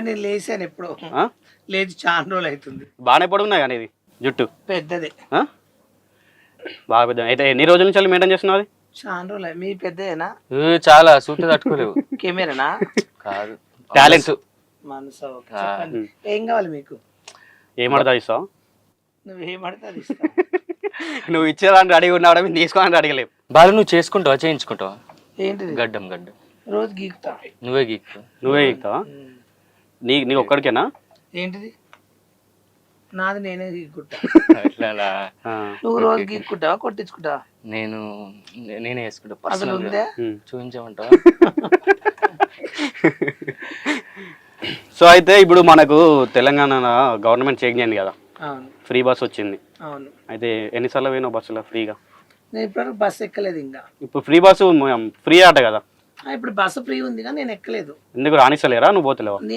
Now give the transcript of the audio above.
నేను లేచాను ఎప్పుడో. ఆ? లేదు, చాలా రోజులు అవుతుంది. బాగానే పొడుగున్నాయి కానీ ఇది జుట్టు పెద్దదే. ఆ? బాగా పెద్ద అయితే ఎన్ని రోజుల నుంచి మెయింటైన్ చేస్తున్నావు అది? చాలా రోజులు మీ పెద్దదేనా? చాలా సూట్ తట్టుకోలేవు. కెమెరానా? కాదు, టాలెంట్. మనసు. ఓకే, చెప్పండి. ఏం కావాలి మీకు? ఏమడతా ఇస్తావు? నువ్వేమడితే అది ఇస్తా. నువ్వు ఇచ్చేదాన్ని అడిగి ఉన్నావు, మేము తీసుకోవాలని అడగలేవు. బాలు నువ్వు చేసుకుంటావా చేయించుకుంటావా? ఏంటిది? గడ్డం రోజు గీకుతా. నువ్వే గీక్తావు. నువ్వే ఇస్తావా? నీకు ఒక్కడికేనా? ఏంటిది? నాది నేనే గీక్కుంటా. అట్లా ఆ. నువ్వు రోజు గీక్కుంటావా కొట్టించుకుంటావా? నేనే వేసుకుంటా. అసలు పర్సనల్ ఉందా? చూపించమంటావా? సో అయితే ఇప్పుడు మనకు తెలంగాణ గవర్నమెంట్ చేంజ్ అయింది కదా, అవును ఫ్రీ బస్ వచ్చింది. అవును. అయితే ఎన్నిసార్లు పోయినావు బస్సులో ఫ్రీగా? నేను ఇప్పటివరకు బస్సు ఎక్కలేదు ఇంకా. ఇప్పుడు ఫ్రీ బస్సు ఫ్రీ ఆట కదా, ఇప్పుడు బస్సు ఫ్రీ ఉంది కానీ నేను ఎక్కలేదు. ఎందుకు రానిస్తలేరా? నువ్వు పోతలేవా? నేను